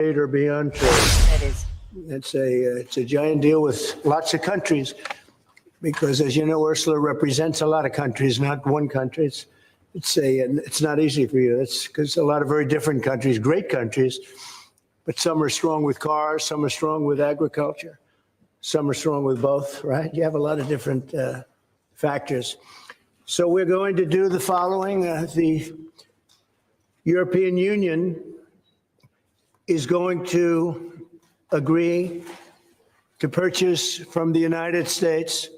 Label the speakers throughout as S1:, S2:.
S1: trade or beyond trade.
S2: That is.
S1: It's a giant deal with lots of countries because, as you know, Ursula represents a lot of countries, not one country. It's not easy for you. It's because a lot of very different countries, great countries, but some are strong with cars, some are strong with agriculture, some are strong with both, right? You have a lot of different factors. So we're going to do the following. The European Union is going to agree to purchase from the United States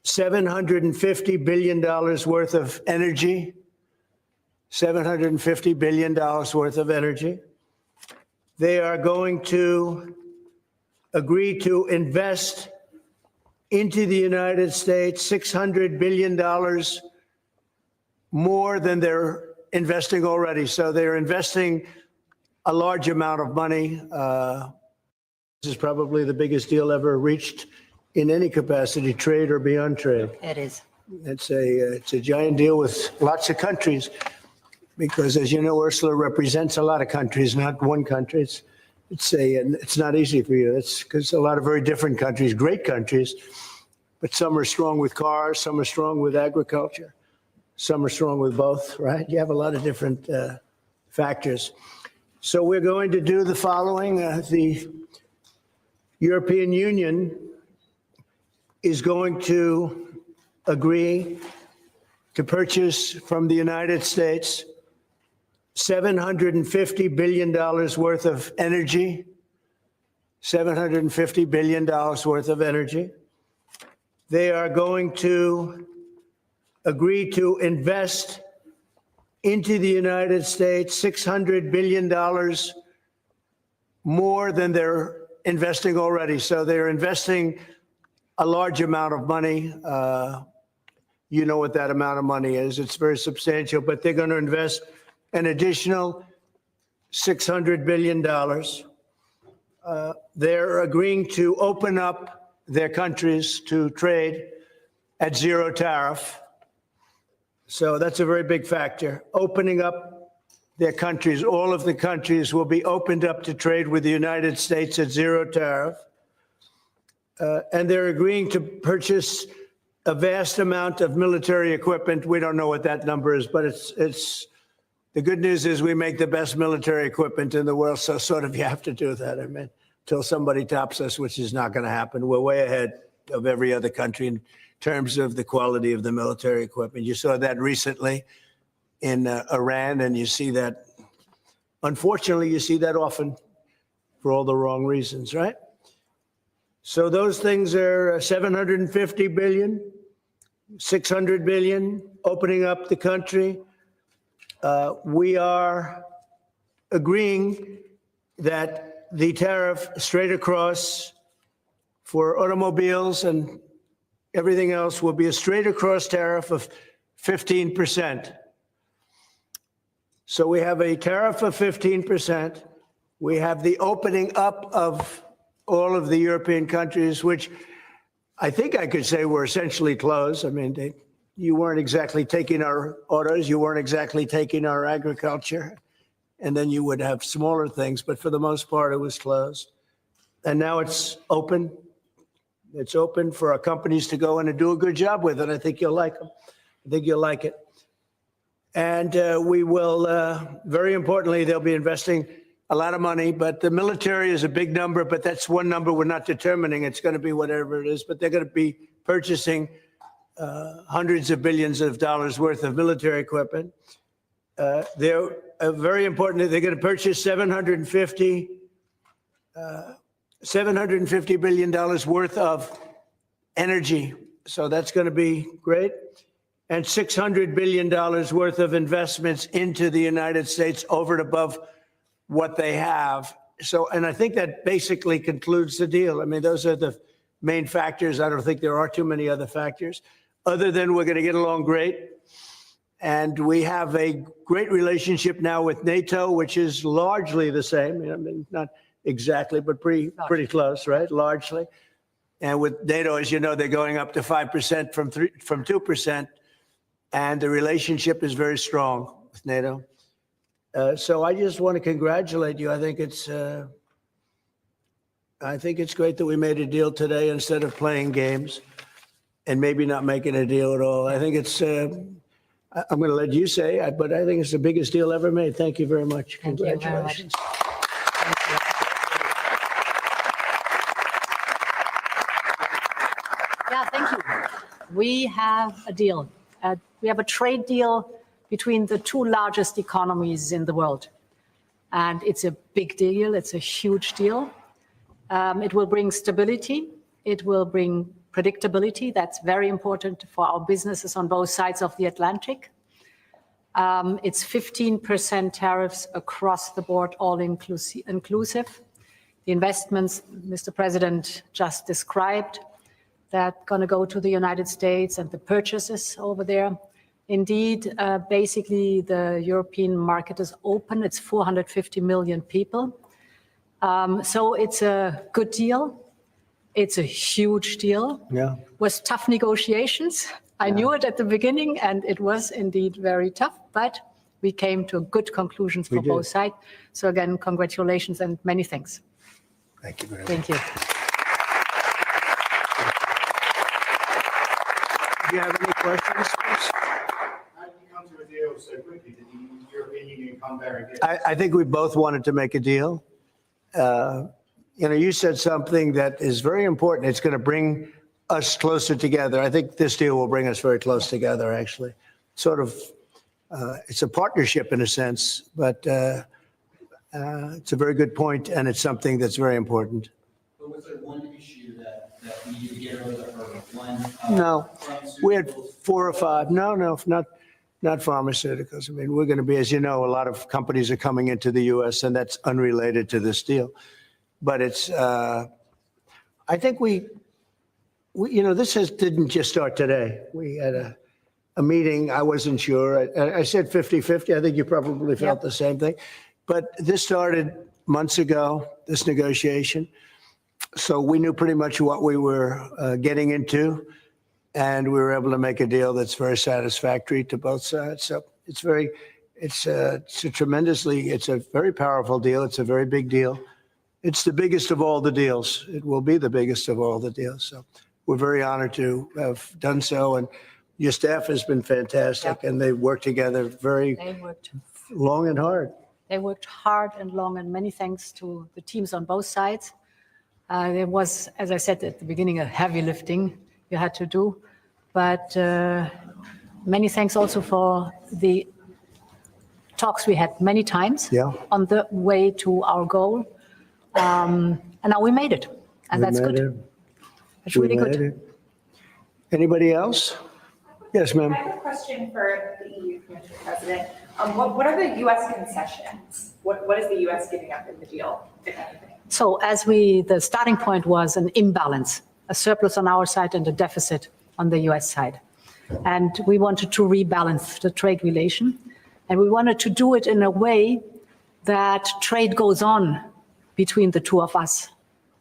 S1: $750 billion worth of energy, $750 billion worth of energy. They are going to agree to invest into the United States $600 billion more than they're investing already. So they're investing a large amount of money. This is probably the biggest deal ever reached in any capacity, trade or beyond trade.
S2: It is.
S1: It's a giant deal with lots of countries because, as you know, Ursula represents a lot of countries, not one country. It's not easy for you. It's because a lot of very different countries, great countries, but some are strong with cars, some are strong with agriculture, some are strong with both, right? You have a lot of different factors. So we're going to do the following. The European Union is going to agree to purchase from the United States $750 billion worth of energy, $750 billion worth of energy. They are going to agree to invest into the United States $600 billion more than they're investing already. So they're investing a large amount of money. You know what that amount of money is. It's very substantial, but they're going to invest an additional $600 billion. They're agreeing to open up their countries to trade at zero tariff. So that's a very big factor. Opening up their countries, all of the countries will be opened up to trade with the United States at zero tariff. And they're agreeing to purchase a vast amount of military equipment. We don't know what that number is, but it's the good news is we make the best military equipment in the world, so sort of you have to do that. I mean, until somebody tops us, which is not going to happen. We're way ahead of every other country in terms of the quality of the military equipment. You saw that recently in Iran, and you see that, unfortunately, you see that often for all the wrong reasons, right? So those things are 750 billion, 600 billion, opening up the country. We are agreeing that the tariff straight across for automobiles and everything else will be a straight across tariff of 15%. So we have a tariff of 15%. We have the opening up of all of the European countries, which I think I could say were essentially closed. I mean, you weren't exactly taking our autos, you weren't exactly taking our agriculture, and then you would have smaller things, but for the most part, it was closed. And now it's open. It's open for our companies to go in and do a good job with it. I think you'll like them. I think you'll like it. And we will, very importantly, they'll be investing a lot of money, but the military is a big number, but that's one number we're not determining. It's going to be whatever it is, but they're going to be purchasing hundreds of billions of dollars worth of military equipment. They're very important. They're going to purchase $750 billion worth of energy. So that's going to be great. And $600 billion worth of investments into the United States over and above what they have. So, and I think that basically concludes the deal. I mean, those are the main factors. I don't think there are too many other factors, other than we're going to get along great. And we have a great relationship now with NATO, which is largely the same. I mean, not exactly, but pretty close, right? Largely. And with NATO, as you know, they're going up to 5% from 2%. And the relationship is very strong with NATO. So I just want to congratulate you. I think it's great that we made a deal today instead of playing games and maybe not making a deal at all. I think it's, I'm going to let you say, but I think it's the biggest deal ever made. Thank you very much.
S2: Thank you very much.
S1: Congratulations.
S2: Yeah, thank you. We have a deal. We have a trade deal between the two largest economies in the world. And it's a big deal. It's a huge deal. It will bring stability. It will bring predictability. That's very important for our businesses on both sides of the Atlantic. It's 15% tariffs across the board, all inclusive. The investments Mr. President just described, that going to go to the United States and the purchases over there. Indeed, basically the European market is open. It's 450 million people. So it's a good deal. It's a huge deal.
S1: Yeah.
S2: It was tough negotiations. I knew it at the beginning, and it was indeed very tough, but we came to good conclusions for both sides. So again, congratulations and many thanks.
S1: Thank you very much.
S2: Thank you.
S1: Do you have any questions?
S3: How did you come to a deal so quickly? Did the European Union come there and get
S1: I think we both wanted to make a deal. You said something that is very important. It's going to bring us closer together. I think this deal will bring us very close together, actually. Sort of, it's a partnership in a sense, but it's a very good point, and it's something that's very important.
S4: But was there one issue that we needed to get over the hurdle? One,
S1: No, we had
S4: pharmaceuticals?
S1: 4 or 5. No, not pharmaceuticals. I mean, we're going to be, as you know, a lot of companies are coming into the U.S., and that's unrelated to this deal. But it's, I think this didn't just start today. We had a meeting. I wasn't sure. I said 50-50. I think you probably felt the same thing. But this started months ago, this negotiation. So we knew pretty much what we were getting into, and we were able to make a deal that's very satisfactory to both sides. So it's a very powerful deal. It's a very big deal. It's the biggest of all the deals. It will be the biggest of all the deals. So we're very honored to have done so. And your staff has been fantastic, and they worked together very long and hard.
S2: They worked hard and long, and many thanks to the teams on both sides. There was, as I said at the beginning, a heavy lifting you had to do. But many thanks also for the talks we had many times on the way to our goal. And now we made it, and that's good. It's really good.
S1: Anybody else? Yes, ma'am.
S5: I have a question for the EU Commission President. What are the U.S. concessions? What is the U.S. giving up in the deal, if anything?
S2: So the starting point was an imbalance, a surplus on our side and a deficit on the U.S. side. And we wanted to rebalance the trade relation. And we wanted to do it in a way that trade goes on between the two of us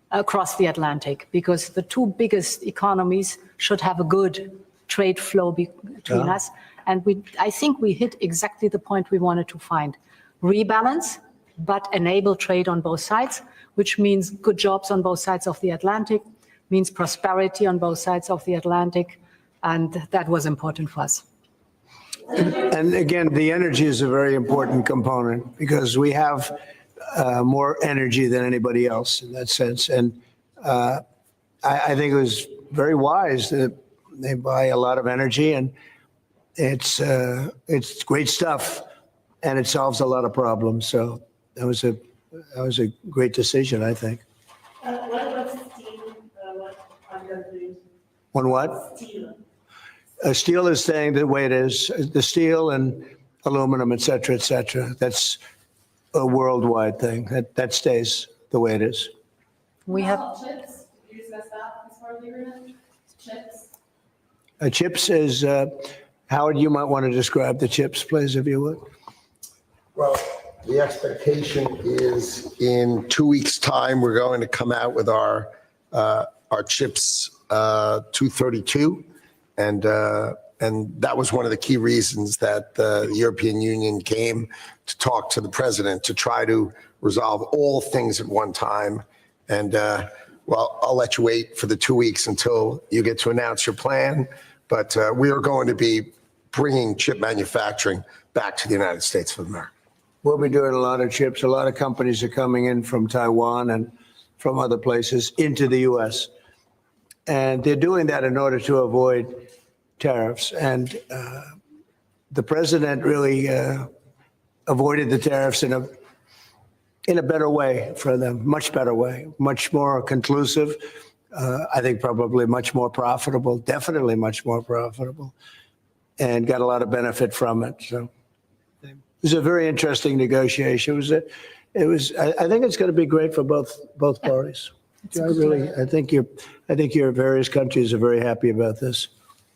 S2: across the Atlantic, because the two biggest economies should have a good trade flow between us. And I think we hit exactly the point we wanted to find. Rebalance, but enable trade on both sides, which means good jobs on both sides of the Atlantic, means prosperity on both sides of the Atlantic. And that was important for us.
S1: And again, the energy is a very important component, because we have more energy than anybody else in that sense. And I think it was very wise that they buy a lot of energy, and it's great stuff, and it solves a lot of problems. So that was a great decision, I think.
S6: What about steel?
S1: On what?
S6: Steel.
S1: Steel is staying the way it is. The steel and aluminum, et cetera, that's a worldwide thing. That stays the way it is.
S2: We have
S5: Chips? Did you discuss that as part of the agreement? Chips?
S1: Chips is, Howard, you might want to describe the chips, please, if you would.
S7: Well, the expectation is in 2 weeks' time, we're going to come out with our chips 232, and And that was one of the key reasons that the European Union came to talk to the president to try to resolve all things at one time. And well, I'll let you wait for the 2 weeks until you get to announce your plan. But we are going to be bringing chip manufacturing back to the United States of America.
S1: We'll be doing a lot of chips. A lot of companies are coming in from Taiwan and from other places into the U.S. And they're doing that in order to avoid tariffs. And the president really avoided the tariffs in a better way for them, much better way, much more conclusive. I think probably much more profitable, definitely much more profitable, and got a lot of benefit from it. So it was a very interesting negotiation. I think it's going to be great for both parties. I think your various countries are very happy about this.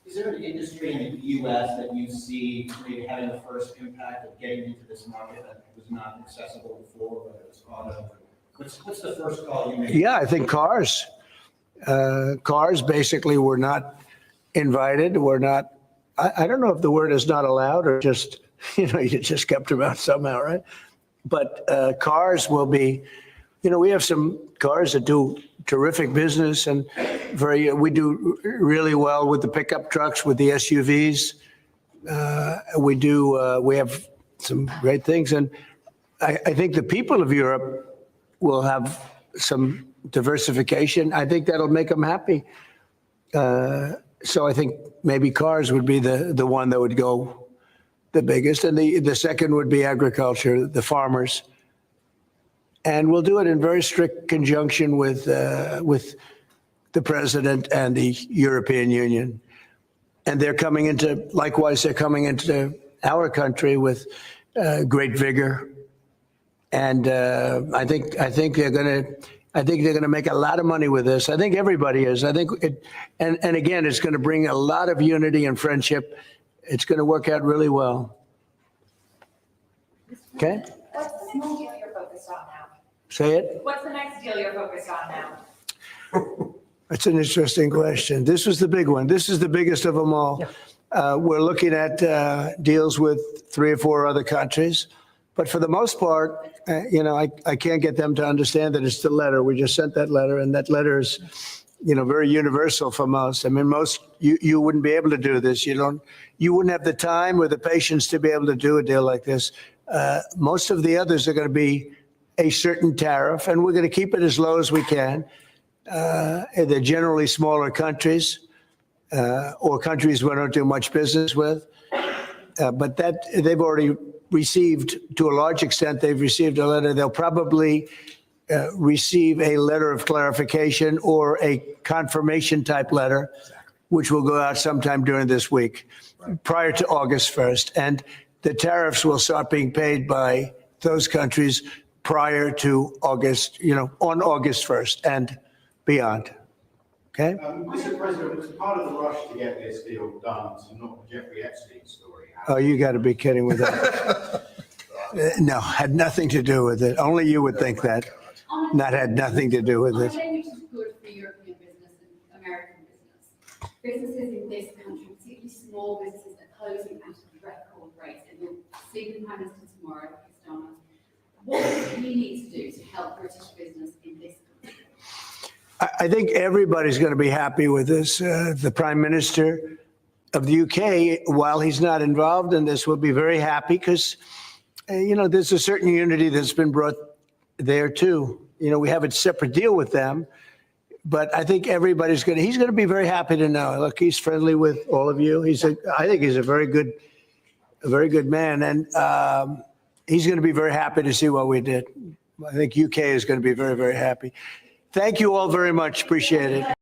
S4: Is there an industry in the U.S. that you see maybe having the first impact of getting into this market that was not accessible before, whether it's auto? What's the first call you make?
S1: Yeah, I think cars. Cars basically were not invited. Were not. I don't know if the word is not allowed or just you just kept them out somehow, right? But cars will be. We have some cars that do terrific business and we do really well with the pickup trucks, with the SUVs. We have some great things. And I think the people of Europe will have some diversification. I think that'll make them happy. So I think maybe cars would be the one that would go the biggest. And the second would be agriculture, the farmers. And we'll do it in very strict conjunction with the president and the European Union. And they're coming into our country with great vigor. And I think they're going to make a lot of money with this. I think everybody is. And again, it's going to bring a lot of unity and friendship. It's going to work out really well. Okay?
S5: What's the next deal you're focused on now?
S1: Say it.
S5: What's the next deal you're focused on now?
S1: That's an interesting question. This was the big one. This is the biggest of them all. We're looking at deals with 3 or 4 other countries. But for the most part, I can't get them to understand that it's the letter. We just sent that letter, and that letter is, very universal for most. I mean, you wouldn't be able to do this. You wouldn't have the time or the patience to be able to do a deal like this. Most of the others are going to be a certain tariff, and we're going to keep it as low as we can. They're generally smaller countries or countries we don't do much business with. But that they've already received, to a large extent, they've received a letter. They'll probably receive a letter of clarification or a confirmation type letter, which will go out sometime during this week, prior to August 1st. And the tariffs will start being paid by those countries prior to August, on August 1st and beyond. Okay?
S3: Mr. President, was part of the rush to get this deal done to knock the Jeffrey Epstein story out?
S1: Oh, you got to be kidding with that. No, had nothing to do with it. Only you would think that. That had nothing to do with
S6: On a
S1: it.
S6: day which is good for European business and American business, businesses in this country, particularly small businesses, are closing at a record rate. And you'll see the Prime Minister tomorrow, Starmer. What do we need to do to help British business in this country?
S1: I think everybody's going to be happy with this. The Prime Minister of the UK, while he's not involved in this, will be very happy because, there's a certain unity that's been brought there too. We have a separate deal with them, but I think he's going to be very happy to know. Look, he's friendly with all of you. I think he's a very good man, and he's going to be very happy to see what we did. I think UK is going to be very, very happy. Thank you all very much. Appreciate it.